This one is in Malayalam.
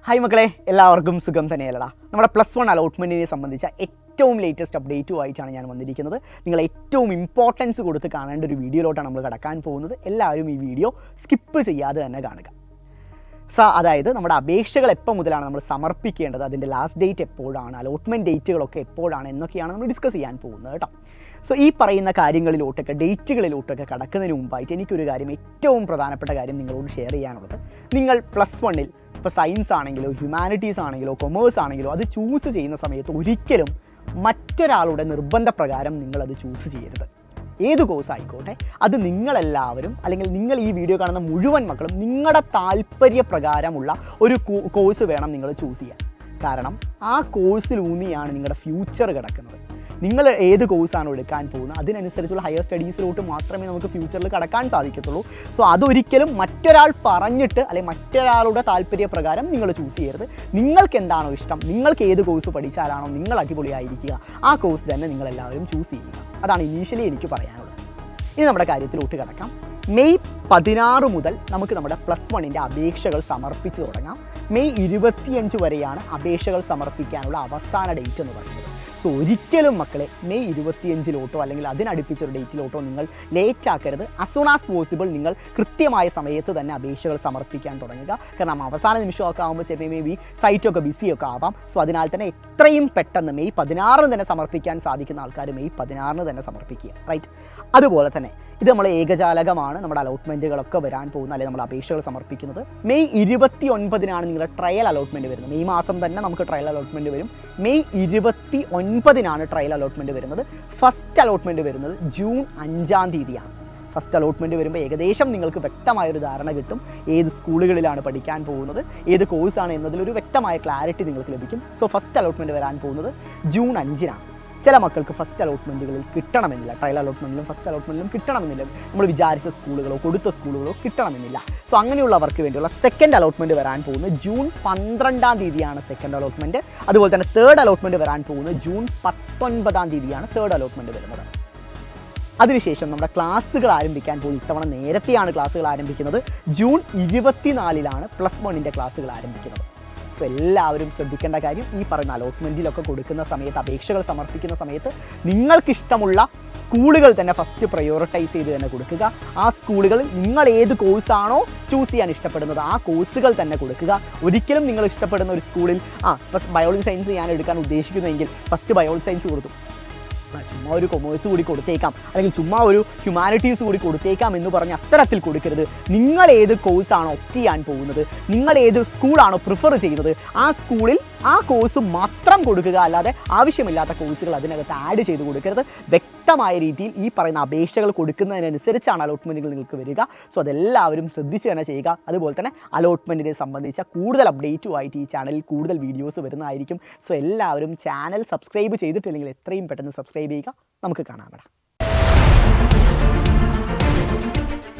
ഹായ് മക്കളെ, എല്ലാവർക്കും സുഖം തന്നെയല്ലടാ. നമ്മുടെ +1 അലോട്ട്മെൻറ്റിനെ സംബന്ധിച്ച ഏറ്റവും ലേറ്റസ്റ്റ് അപ്ഡേറ്റുമായിട്ടാണ് ഞാൻ വന്നിരിക്കുന്നത്. നിങ്ങൾ ഏറ്റവും ഇമ്പോർട്ടൻസ് കൊടുത്ത് കാണേണ്ട ഒരു വീഡിയോയിലോട്ടാണ് നമ്മൾ കടക്കാൻ പോകുന്നത്. എല്ലാവരും ഈ വീഡിയോ സ്കിപ്പ് ചെയ്യാതെ തന്നെ കാണുക. അതായത് നമ്മുടെ അപേക്ഷകൾ എപ്പോൾ മുതലാണ് നമ്മൾ സമർപ്പിക്കേണ്ടത്, അതിൻ്റെ ലാസ്റ്റ് ഡേറ്റ് എപ്പോഴാണ്, അലോട്ട്മെൻറ്റ് ഡേറ്റുകളൊക്കെ എപ്പോഴാണ് എന്നൊക്കെയാണ് നമ്മൾ ഡിസ്കസ് ചെയ്യാൻ പോകുന്നത് കേട്ടോ. ഈ പറയുന്ന കാര്യങ്ങളിലോട്ടൊക്കെ ഡേറ്റുകളിലോട്ടൊക്കെ കടക്കുന്നതിന് മുമ്പായിട്ട് എനിക്കൊരു കാര്യം, ഏറ്റവും പ്രധാനപ്പെട്ട കാര്യം നിങ്ങളോട് ഷെയർ ചെയ്യാനുള്ളത്, നിങ്ങൾ +1-ൽ ഇപ്പോൾ സയൻസ് ആണെങ്കിലോ ഹ്യൂമാനിറ്റീസ് ആണെങ്കിലോ കൊമേഴ്സ് ആണെങ്കിലോ അത് ചൂസ് ചെയ്യുന്ന സമയത്ത് ഒരിക്കലും മറ്റൊരാളുടെ നിർബന്ധപ്രകാരം നിങ്ങളത് ചൂസ് ചെയ്യരുത്. ഏത് കോഴ്സ് ആയിക്കോട്ടെ, അത് നിങ്ങളെല്ലാവരും അല്ലെങ്കിൽ നിങ്ങൾ ഈ വീഡിയോ കാണുന്ന മുഴുവൻ മക്കളും നിങ്ങളുടെ താല്പര്യപ്രകാരമുള്ള ഒരു കോഴ്സ് വേണം നിങ്ങൾ ചൂസ് ചെയ്യാൻ. കാരണം ആ കോഴ്സിലൂന്നിയാണ് നിങ്ങളുടെ ഫ്യൂച്ചർ കിടക്കുന്നത്. നിങ്ങൾ ഏത് കോഴ്സാണോ എടുക്കാൻ പോകുന്നത് അതിനനുസരിച്ചുള്ള ഹയർ സ്റ്റഡീസിലോട്ട് മാത്രമേ നമുക്ക് ഫ്യൂച്ചറിൽ കടക്കാൻ സാധിക്കത്തുള്ളൂ. അതൊരിക്കലും മറ്റൊരാൾ പറഞ്ഞിട്ട് അല്ലെങ്കിൽ മറ്റൊരാളുടെ താല്പര്യപ്രകാരം നിങ്ങൾ ചൂസ് ചെയ്യരുത്. നിങ്ങൾക്ക് എന്താണോ ഇഷ്ടം, നിങ്ങൾക്ക് ഏത് കോഴ്സ് പഠിച്ചാലാണോ നിങ്ങൾ അടിപൊളിയായിരിക്കുക, ആ കോഴ്സ് തന്നെ നിങ്ങളെല്ലാവരും ചൂസ് ചെയ്യുക. അതാണ് ഇനീഷ്യലി എനിക്ക് പറയാനുള്ളത്. ഇനി നമ്മുടെ കാര്യത്തിലോട്ട് കിടക്കാം. മെയ് 16 മുതൽ നമുക്ക് നമ്മുടെ +1-ൻ്റെ അപേക്ഷകൾ സമർപ്പിച്ച് തുടങ്ങാം. മെയ് 25 വരെയാണ് അപേക്ഷകൾ സമർപ്പിക്കാനുള്ള അവസാന ഡേറ്റ് എന്ന് പറയുന്നത്. ഒരിക്കലും മക്കളെ മെയ് 25-ലോട്ടോ അല്ലെങ്കിൽ അതിനടുപ്പിച്ചൊരു ഡേറ്റിലോട്ടോ നിങ്ങൾ ലേറ്റ് ആക്കരുത്. ആസ് സൂൺ ആസ് പോസിബിൾ നിങ്ങൾ കൃത്യമായ സമയത്ത് തന്നെ അപേക്ഷകൾ സമർപ്പിക്കാൻ തുടങ്ങുക. കാരണം അവസാന നിമിഷമൊക്കെ ആകുമ്പോൾ ചിലപ്പോൾ മേ ബി സൈറ്റൊക്കെ ബിസിയൊക്കെ ആവാം. അതിനാൽ തന്നെ എത്രയും പെട്ടെന്ന് മെയ് 16 തന്നെ സമർപ്പിക്കാൻ സാധിക്കുന്ന ആൾക്കാർ മെയ് 16 തന്നെ സമർപ്പിക്കുക. റൈറ്റ്. അതുപോലെ തന്നെ ഇത് നമ്മൾ ഏകജാലകമാണ്. നമ്മുടെ അലോട്ട്മെൻറ്റുകളൊക്കെ വരാൻ പോകുന്ന അല്ലെങ്കിൽ നമ്മൾ അപേക്ഷകൾ സമർപ്പിക്കുന്നത് മെയ് 29-നാണ് നിങ്ങളുടെ ട്രയൽ അലോട്ട്മെൻറ്റ് വരുന്നത്. മെയ് മാസം തന്നെ നമുക്ക് ട്രയൽ അലോട്ട്മെൻറ്റ് വരും. മെയ് 29-നാണ് ട്രയൽ അലോട്ട്മെൻറ്റ് വരുന്നത്. ഫസ്റ്റ് അലോട്ട്മെൻറ്റ് വരുന്നത് ജൂൺ 5-ാം തീയതിയാണ്. ഫസ്റ്റ് അലോട്ട്മെൻറ്റ് വരുമ്പോൾ ഏകദേശം നിങ്ങൾക്ക് വ്യക്തമായൊരു ധാരണ കിട്ടും ഏത് സ്കൂളുകളിലാണ് പഠിക്കാൻ പോകുന്നത്, ഏത് കോഴ്സാണ് എന്നതിലൊരു വ്യക്തമായ ക്ലാരിറ്റി നിങ്ങൾക്ക് ലഭിക്കും. ഫസ്റ്റ് അലോട്ട്മെൻറ്റ് വരാൻ പോകുന്നത് ജൂൺ 5-നാണ്. ചില മക്കൾക്ക് ഫസ്റ്റ് അലോട്ട്മെൻറ്റുകളിൽ കിട്ടണമെന്നില്ല, ട്രയൽ അലോട്ട്മെൻറ്റിലും ഫസ്റ്റ് അലോട്ട്മെൻറ്റിലും കിട്ടണമെന്നില്ല, നമ്മൾ വിചാരിച്ച സ്കൂളുകളോ കൊടുത്ത സ്കൂളുകളോ കിട്ടണമെന്നില്ല. അങ്ങനെയുള്ളവർക്ക് വേണ്ടിയുള്ള സെക്കൻഡ് അലോട്ട്മെൻറ്റ് വരാൻ പോകുന്നത് ജൂൺ 12-ാം തീയതിയാണ് സെക്കൻഡ് അലോട്ട്മെൻറ്റ്. അതുപോലെ തന്നെ തേർഡ് അലോട്ട്മെൻറ്റ് വരാൻ പോകുന്നത് ജൂൺ 19-ാം തീയതിയാണ് തേർഡ് അലോട്ട്മെൻറ്റ് വരുന്നത്. അതിനുശേഷം നമ്മുടെ ക്ലാസ്സുകൾ ആരംഭിക്കാൻ പോകും. ഇത്തവണ നേരത്തെയാണ് ക്ലാസ്സുകൾ ആരംഭിക്കുന്നത്. ജൂൺ 24-ലാണ് +1-ൻ്റെ ക്ലാസ്സുകൾ ആരംഭിക്കുന്നത്. എല്ലാവരും ശ്രദ്ധിക്കേണ്ട കാര്യം, ഈ പറയുന്ന അലോട്ട്മെൻറ്റിലൊക്കെ കൊടുക്കുന്ന സമയത്ത്, അപേക്ഷകൾ സമർപ്പിക്കുന്ന സമയത്ത് നിങ്ങൾക്കിഷ്ടമുള്ള സ്കൂളുകൾ തന്നെ ഫസ്റ്റ് പ്രയോറിറ്റൈസ് ചെയ്ത് തന്നെ കൊടുക്കുക. ആ സ്കൂളുകൾ നിങ്ങൾ ഏത് കോഴ്സാണോ ചൂസ് ചെയ്യാൻ ഇഷ്ടപ്പെടുന്നത് ആ കോഴ്സുകൾ തന്നെ കൊടുക്കുക. ഒരിക്കലും നിങ്ങൾ ഇഷ്ടപ്പെടുന്ന ഒരു സ്കൂളിൽ ഫസ്റ്റ് ബയോളജി സയൻസ് ഞാൻ എടുക്കാൻ ഉദ്ദേശിക്കുന്നതെങ്കിൽ ഫസ്റ്റ് ബയോളജി സയൻസ് കൊടുത്തു, ചുമ്മാ ഒരു കൊമേഴ്സ് കൂടി കൊടുത്തേക്കാം അല്ലെങ്കിൽ ചുമ്മാ ഒരു ഹ്യൂമാനിറ്റീസ് കൂടി കൊടുത്തേക്കാം എന്ന് പറഞ്ഞ് അത്തരത്തിൽ കൊടുക്കരുത്. നിങ്ങൾ ഏത് കോഴ്സാണോ ഓപ്റ്റ് ചെയ്യാൻ പോകുന്നത്, നിങ്ങൾ ഏത് സ്കൂളാണോ പ്രിഫർ ചെയ്യുന്നത് ആ സ്കൂളിൽ ആ കോഴ്സ് മാത്രം കൊടുക്കുക. അല്ലാതെ ആവശ്യമില്ലാത്ത കോഴ്സുകൾ അതിനകത്ത് ആഡ് ചെയ്ത് കൊടുക്കരുത്. വ്യക്തമായ രീതിയിൽ ഈ പറയുന്ന അപേക്ഷകൾ കൊടുക്കുന്നതിനനുസരിച്ചാണ് അലോട്ട്മെൻറ്റുകൾ നിങ്ങൾക്ക് വരിക. അതെല്ലാവരും ശ്രദ്ധിച്ച് തന്നെ ചെയ്യുക. അതുപോലെ തന്നെ അലോട്ട്മെൻറ്റിനെ സംബന്ധിച്ച കൂടുതൽ അപ്ഡേറ്റുമായിട്ട് ഈ ചാനലിൽ കൂടുതൽ വീഡിയോസ് വരുന്നതായിരിക്കും. എല്ലാവരും ചാനൽ സബ്സ്ക്രൈബ് ചെയ്തിട്ടില്ലെങ്കിൽ എത്രയും പെട്ടെന്ന് സബ്സ്ക്രൈബ് ചെയ്യുക. നമുക്ക് കാണാം.